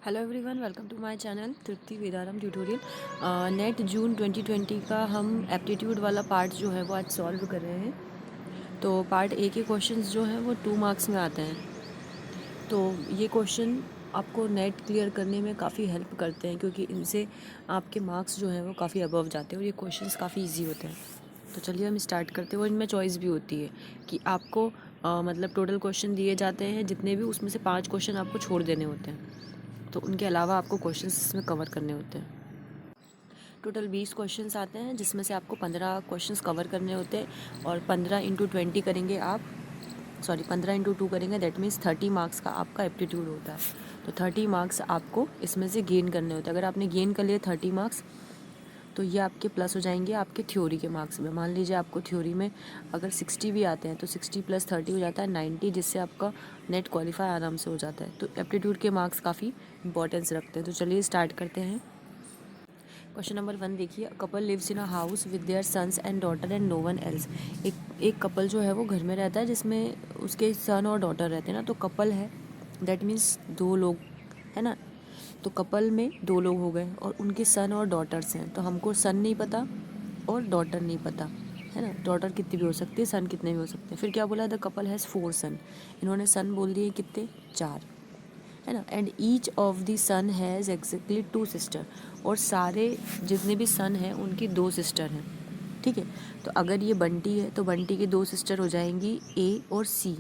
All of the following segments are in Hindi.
Hello everyone, welcome to my channel Tripti Vedaram tutorial. NET June 2020 का हम एप्टीट्यूड वाला पार्ट जो है वो आज सॉल्व कर रहे हैं। तो पार्ट ए के क्वेश्चंस जो हैं वो 2 मार्क्स में आते हैं। तो ये क्वेश्चन आपको नेट क्लियर करने में काफ़ी हेल्प करते हैं, क्योंकि इनसे आपके मार्क्स जो हैं वो काफ़ी अबव जाते हैं और ये क्वेश्चंस काफ़ी ईजी होते हैं। तो चलिए हम स्टार्ट करते हैं। और इनमें चॉइस भी होती है कि आपको मतलब टोटल क्वेश्चन दिए जाते हैं जितने भी, उसमें से 5 क्वेश्चन आपको छोड़ देने होते हैं। तो उनके अलावा आपको क्वेश्चंस इसमें कवर करने होते हैं। टोटल 20 क्वेश्चंस आते हैं, जिसमें से आपको 15 क्वेश्चंस कवर करने होते हैं। और 15 इंटू 20 करेंगे आप, 15 इंटू 2 करेंगे, दैट मीन्स 30 मार्क्स का आपका एप्टीट्यूड होता है। तो 30 मार्क्स आपको इसमें से गेन करने होते हैं। अगर आपने गेन कर लिए 30 मार्क्स, तो ये आपके प्लस हो जाएंगे आपके थ्योरी के मार्क्स में। मान लीजिए आपको थ्योरी में अगर 60 भी आते हैं तो 60 प्लस 30 हो जाता है 90, जिससे आपका नेट क्वालिफाई आराम से हो जाता है। तो एप्टीट्यूड के मार्क्स काफ़ी इंपॉर्टेंस रखते हैं। तो चलिए स्टार्ट करते हैं। क्वेश्चन नंबर 1 देखिए, couple lives in a house with their sons and daughter and no one else. एक कपल जो है वो घर में रहता है जिसमें उसके सन और डॉटर रहते हैं ना। तो कपल है, दैट मीन्स 2 लोग, है ना। तो कपल में 2 लोग हो गए और उनके सन और डॉटर्स हैं। तो हमको सन नहीं पता और डॉटर नहीं पता, है ना। डॉटर कितनी भी हो सकती है, सन कितने भी हो सकते हैं। फिर क्या बोला, द कपल हैज़ 4 सन। इन्होंने सन बोल दिए कितने, 4, है ना। And each of the son has exactly 2 sister. और सारे जितने भी सन हैं उनकी 2 सिस्टर हैं, ठीक है। तो अगर ये बंटी है तो बंटी की 2 सिस्टर हो जाएंगी ए और सी,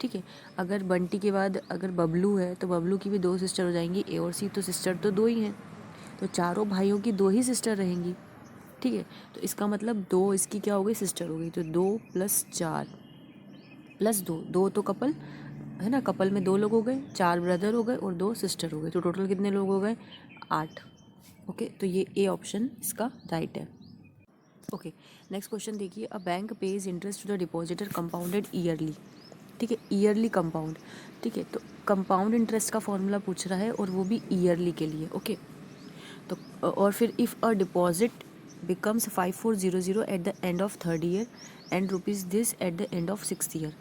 ठीक है। अगर बंटी के बाद अगर बबलू है तो बबलू की भी 2 सिस्टर हो जाएंगी ए और सी। तो सिस्टर तो 2 ही हैं, तो चारों भाइयों की 2 ही सिस्टर रहेंगी, ठीक है। तो इसका मतलब 2 इसकी क्या हो गई, सिस्टर हो गई। तो 2 + 4 + 2, 2 तो कपल है ना, कपल में 2 लोग हो गए, 4 ब्रदर हो गए और 2 सिस्टर हो गए। तो टोटल कितने लोग हो गए, 8। ओके, तो ये ए ऑप्शन इसका राइट है। ओके, नेक्स्ट क्वेश्चन देखिए, a bank pays interest to the depositor compounded yearly, ठीक है। ईयरली कंपाउंड, ठीक है। तो कंपाउंड इंटरेस्ट का फॉर्मूला पूछ रहा है और वो भी ईयरली के लिए, ओके। तो और फिर if a deposit becomes 5400 at the end of 3rd year and rupees this at the end of 6th year,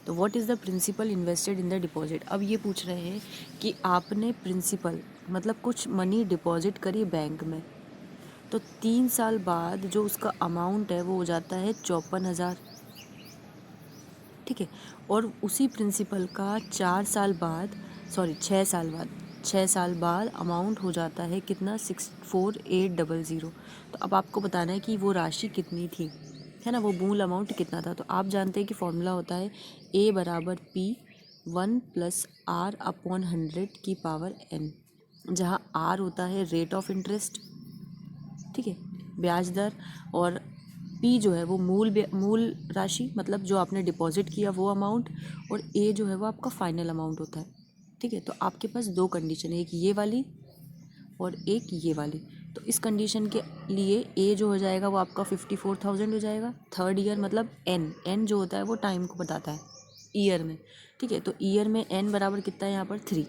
तो what is the principal invested in the deposit. अब ये पूछ रहे हैं कि आपने प्रिंसिपल मतलब कुछ मनी डिपॉजिट करी बैंक में, तो 3 साल बाद जो उसका अमाउंट है वो हो जाता है 54,000, ठीक है। और उसी प्रिंसिपल का 4 साल बाद, 6 साल बाद अमाउंट हो जाता है कितना, 64800। तो अब आपको बताना है कि वो राशि कितनी थी, है ना, वो मूल अमाउंट कितना था। तो आप जानते हैं कि फॉर्मूला होता है A = P 1 + R/100⁴ जहाँ R होता है रेट ऑफ इंटरेस्ट, ठीक है, ब्याज दर। और पी जो है वो मूल राशि, मतलब जो आपने डिपॉजिट किया वो अमाउंट। और ए जो है वो आपका फाइनल अमाउंट होता है, ठीक है। तो आपके पास 2 कंडीशन है, एक ये वाली और एक ये वाली। तो इस कंडीशन के लिए ए जो हो जाएगा वो आपका 54,000 हो जाएगा। 3rd ईयर मतलब एन जो होता है वो टाइम को बताता है ईयर में, ठीक है। तो ईयर में एन बराबर कितना है यहाँ पर 3,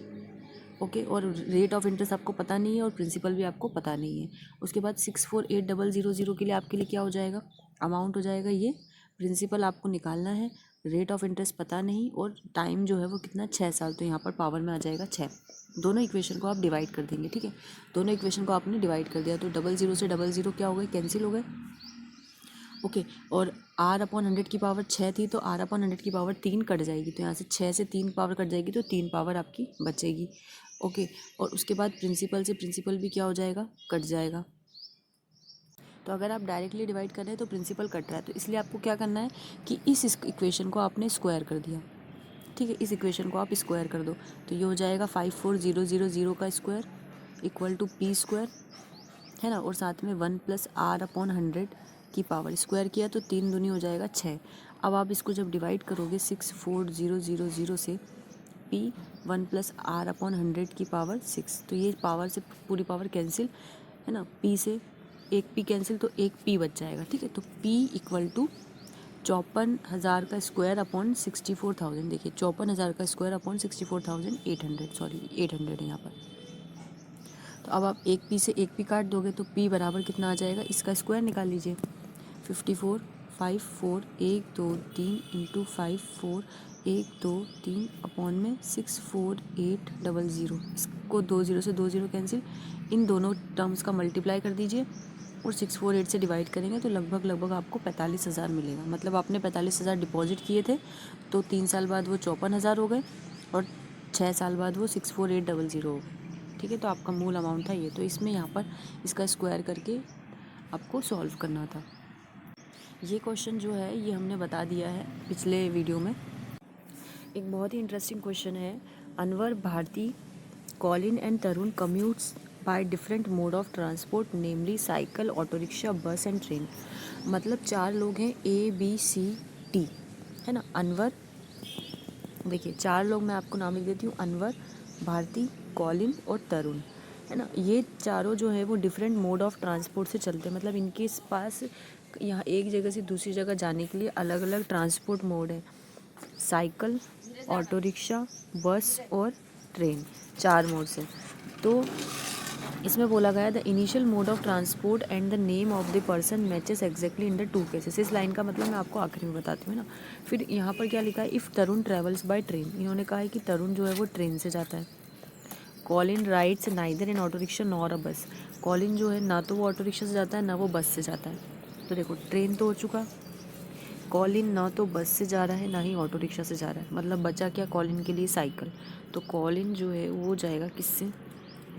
ओके। और रेट ऑफ इंटरेस्ट आपको पता नहीं है और प्रिंसिपल भी आपको पता नहीं है। उसके बाद 648,000 के लिए आपके लिए क्या हो जाएगा, अमाउंट हो जाएगा ये। प्रिंसिपल आपको निकालना है, रेट ऑफ इंटरेस्ट पता नहीं, और टाइम जो है वो कितना, 6 साल। तो यहाँ पर पावर में आ जाएगा 6। दोनों इक्वेशन को आप डिवाइड कर देंगे, ठीक है। दोनों इक्वेशन को आपने डिवाइड कर दिया तो 00 से 00 क्या हो गए, कैंसिल हो गए, ओके। और R/100 की पावर 6 थी, तो R/100 की पावर 3 कट जाएगी। तो यहाँ से 6 से 3 पावर कट जाएगी तो 3 पावर आपकी बचेगी, ओके। और उसके बाद प्रिंसिपल से प्रिंसिपल भी क्या हो जाएगा, कट जाएगा। तो अगर आप डायरेक्टली डिवाइड कर रहे हैं तो प्रिंसिपल कट रहा है, तो इसलिए आपको क्या करना है कि इस इक्वेशन को आपने स्क्वायर कर दिया, ठीक है। इस इक्वेशन को आप स्क्वायर कर दो तो ये हो जाएगा 54,000 का स्क्वायर इक्वल टू P², है ना। और साथ में 1 + R/100 की पावर स्क्वायर किया तो 3 दूनी हो जाएगा 6। अब आप इसको जब डिवाइड करोगे 64,000 से P 1 + R/100 की पावर 6, तो ये पावर से पूरी पावर कैंसिल, है ना। P से एक P कैंसिल तो एक P बच जाएगा, ठीक है। तो P = 54,000 का स्क्वायर अपॉन 64,000। देखिए 54,000 का स्क्वायर अपॉन 64,800, सॉरी 800 है यहाँ पर। तो अब आप एक पी से एक पी काट दोगे तो पी बराबर कितना आ जाएगा, इसका स्क्वायर निकाल लीजिए। 54 5 4 1 2 3 × 5 4 1 2 3/64800, इसको 2 0 से 2 0 कैंसिल, इन दोनों टर्म्स का मल्टीप्लाई कर दीजिए और 648 से डिवाइड करेंगे तो लगभग आपको 45,000 मिलेगा। मतलब आपने 45,000 डिपॉजिट किए थे तो 3 साल बाद वो 54,000 हो गए और 6 साल बाद वो 64800 हो गए। ठीक है, तो आपका मूल अमाउंट था ये। तो इसमें यहाँ पर इसका स्क्वायर करके आपको सॉल्व करना था। ये क्वेश्चन जो है ये हमने बता दिया है पिछले वीडियो में। एक बहुत ही इंटरेस्टिंग क्वेश्चन है। Anwar, Bharati, Colin and Tarun commutes by different mode of transport namely cycle, auto rickshaw, bus and train. मतलब 4 लोग हैं, ABCD, है ना। अनवर, देखिए 4 लोग मैं आपको नाम लिख देती हूँ, अनवर, भारती, कॉलिन और तरुण, है ना। ये चारों जो है वो डिफरेंट मोड ऑफ ट्रांसपोर्ट से चलते हैं। मतलब इनके पास यहाँ एक जगह से दूसरी जगह जाने के लिए अलग अलग ट्रांसपोर्ट मोड है। साइकिल, ऑटो रिक्शा, बस और ट्रेन, 4 मोड से। तो इसमें बोला गया the initial mode of transport and the name of the person matches exactly in the 2 cases. इस लाइन का मतलब मैं आपको आखिरी में बताती हूँ ना। फिर यहाँ पर क्या लिखा है, if Tarun travels by train, इन्होंने कहा है कि तरुण जो है वो ट्रेन से जाता है। Colin rides neither in auto rickshaw nor अ बस, कॉलिन जो है ना तो वो ऑटो रिक्शा से जाता है ना वो बस से जाता है। तो देखो ट्रेन तो हो चुका, कॉलिन ना तो बस से जा रहा है ना ही ऑटो रिक्शा से जा रहा है। मतलब बचा क्या कॉलिन के लिए, साइकिल। तो कॉलिन जो है वो जाएगा किससे,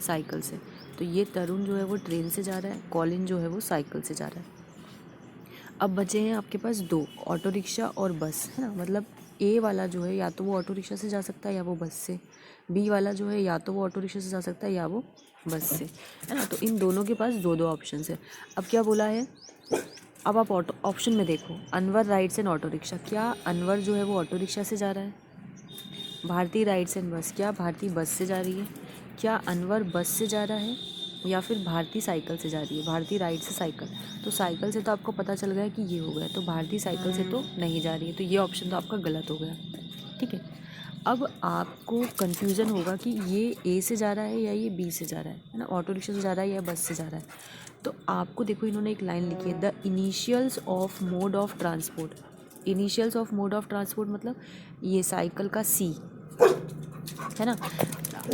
साइकिल से। तो ये तरुण जो है वो ट्रेन से जा रहा है, कॉलिन जो है वो साइकिल से जा रहा है। अब बचे हैं आपके पास 2, ऑटो रिक्शा और बस, है ना। मतलब ए वाला जो है या तो वो ऑटो रिक्शा से जा सकता है या वो बस से, बी वाला जो है या तो वो ऑटो रिक्शा से जा सकता है या वो बस से, है ना। तो इन दोनों के पास 2 ऑप्शन है। अब क्या बोला है, अब आप ऑटो ऑप्शन में देखो, Anwar rides N auto rickshaw, क्या अनवर जो है वो ऑटो रिक्शा से जा रहा है। भारती राइड्स एंड बस, क्या भारती बस से जा रही है। क्या अनवर बस से जा रहा है या फिर भारती साइकिल से जा रही है। भारती राइड से साइकिल, तो साइकिल से तो आपको पता चल गया कि ये हो गया, तो भारती साइकिल से तो नहीं जा रही है, तो ये ऑप्शन तो आपका गलत हो गया। ठीक है, अब आपको कन्फ्यूज़न होगा कि ये ए से जा रहा है या ये बी से जा रहा है ना, ऑटो रिक्शा से जा रहा है या बस से जा रहा है। तो आपको देखो इन्होंने एक लाइन लिखी है, the initials of mode of transport. Initials of mode of transport मतलब ये साइकिल का सी, है ना।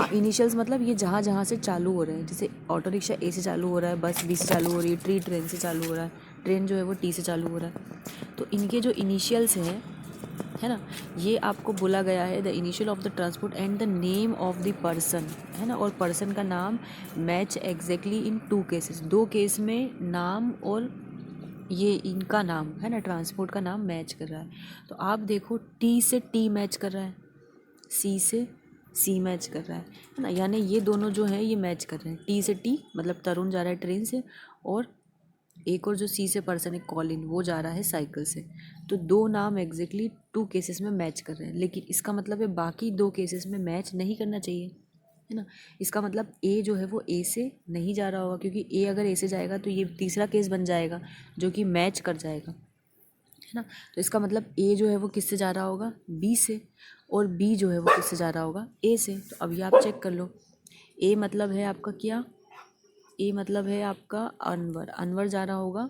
इनिशियल्स मतलब ये जहाँ जहाँ से चालू हो रहे हैं, जैसे ऑटो रिक्शा ए से चालू हो रहा है, बस बी से चालू हो रही है, ट्रेन से चालू हो रहा है, ट्रेन जो है वो टी से चालू हो रहा है। तो इनके जो इनिशियल्स हैं, है ना, ये आपको बोला गया है the initial of the transport and the name of the person, है ना। और पर्सन का नाम मैच एग्जैक्टली इन 2 केसेस, 2 केस में नाम और ये इनका नाम, है ना, ट्रांसपोर्ट का नाम मैच कर रहा है। तो आप देखो टी से टी मैच कर रहा है, सी से सी मैच कर रहा है ना। यानी ये दोनों जो है ये मैच कर रहे हैं। टी से टी मतलब तरुण जा रहा है ट्रेन से, और एक और जो सी से पर्सन है कॉलिन, वो जा रहा है साइकिल से। तो 2 नाम एग्जैक्टली 2 केसेस में मैच कर रहे हैं, लेकिन इसका मतलब है बाकी 2 केसेस में मैच नहीं करना चाहिए, है ना। इसका मतलब ए जो है वो ए से नहीं जा रहा होगा, क्योंकि ए अगर ए से जाएगा तो ये तीसरा केस बन जाएगा जो कि मैच कर जाएगा, है ना। तो इसका मतलब ए जो है वो किससे जा रहा होगा, बी से, और बी जो है वो किससे जा रहा होगा, ए से। तो अभी आप चेक कर लो, ए मतलब है आपका क्या, ए मतलब है आपका अनवर, अनवर जा रहा होगा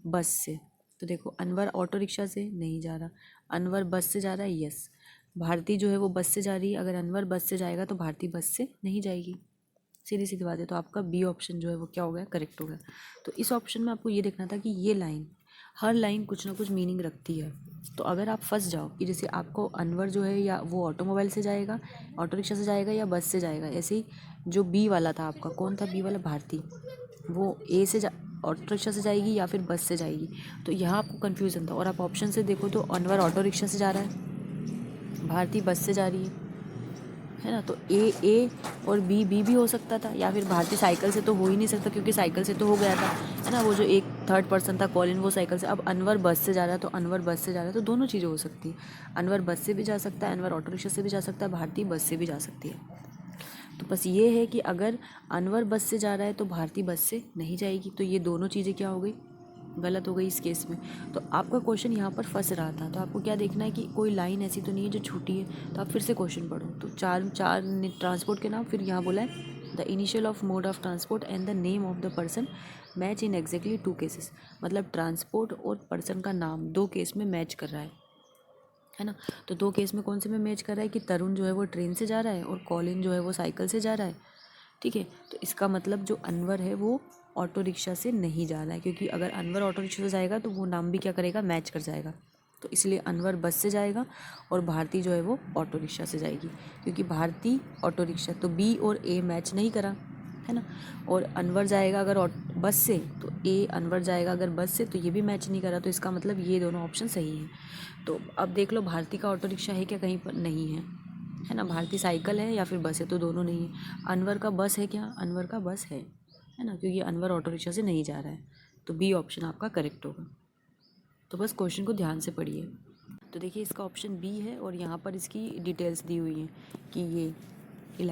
बस से। तो देखो अनवर ऑटो रिक्शा से नहीं जा रहा, अनवर बस से जा रहा है, यस। भारती जो है वो बस से जा रही है, अगर अनवर बस से जाएगा तो भारती बस से नहीं जाएगी, सीधी सीधी बात है। तो आपका बी ऑप्शन जो है वो क्या हो गया, करेक्ट हो गया। तो इस ऑप्शन में आपको ये देखना था कि ये लाइन, हर लाइन कुछ ना कुछ मीनिंग रखती है। तो अगर आप फंस जाओ कि जैसे आपको अनवर जो है या वो ऑटोमोबाइल से जाएगा, ऑटो रिक्शा से जाएगा या बस से जाएगा, ऐसे ही जो बी वाला था आपका, कौन था बी वाला, भारती, वो ए से ऑटो रिक्शा से जाएगी या फिर बस से जाएगी। तो यहाँ आपको कन्फ्यूज़न था। और आप ऑप्शन से देखो तो अनवर ऑटो रिक्शा से जा रहा है, भारती बस से जा रही है ना। तो ए और बी भी हो सकता था, या फिर भारती साइकिल से तो हो ही नहीं सकता क्योंकि साइकिल से तो हो गया था, है ना। वो जो एक थर्ड पर्सन था कॉलिन, वो साइकिल से। अब अनवर बस से जा रहा है तो अनवर बस से जा रहा है, तो दोनों चीज़ें हो सकती है। अनवर बस से भी जा सकता है, अनवर ऑटो रिक्शा से भी जा सकता है, भारती बस से भी जा सकती है। तो बस ये है कि अगर अनवर बस से जा रहा है तो भारती बस से नहीं जाएगी। तो ये दोनों चीज़ें क्या हो गई, गलत हो गई इस केस में। तो आपका क्वेश्चन यहाँ पर फंस रहा था। तो आपको क्या देखना है कि कोई लाइन ऐसी तो नहीं है जो छूटी है। तो आप फिर से क्वेश्चन पढ़ो। तो चार चार ट्रांसपोर्ट के नाम, फिर यहाँ बोला है the initial of mode of transport and the name of the person match in exactly 2 cases. मतलब ट्रांसपोर्ट और पर्सन का नाम 2 केस में मैच कर रहा है है ना। तो दो केस में कौन से में मैच कर रहा है कि तरुण जो है वो ट्रेन से जा रहा है और कॉलिन जो है वो साइकिल से जा रहा है, ठीक है। तो इसका मतलब जो अनवर है वो ऑटो रिक्शा से नहीं जा रहा है, क्योंकि अगर अनवर ऑटो रिक्शा से जाएगा तो वो नाम भी क्या करेगा, मैच कर जाएगा। तो इसलिए अनवर बस से जाएगा और भारती जो है वो ऑटो रिक्शा से जाएगी, क्योंकि भारती ऑटो रिक्शा, तो बी और ए मैच नहीं करा, है ना। और अनवर जाएगा अगर बस से, तो ए अनवर जाएगा अगर बस से, तो ये भी मैच नहीं करा। तो इसका मतलब ये दोनों ऑप्शन सही हैं। तो अब देख लो भारती का ऑटो रिक्शा है क्या, कहीं पर नहीं है ना। भारती साइकिल है या फिर बस है, तो दोनों नहीं है। अनवर का बस है क्या, अनवर का बस है ना, क्योंकि अनवर ऑटो रिक्शा से नहीं जा रहा है। तो बी ऑप्शन आपका करेक्ट होगा। तो बस क्वेश्चन को ध्यान से पढ़िए। तो देखिए इसका ऑप्शन बी है और यहाँ पर इसकी डिटेल्स दी हुई हैं कि ये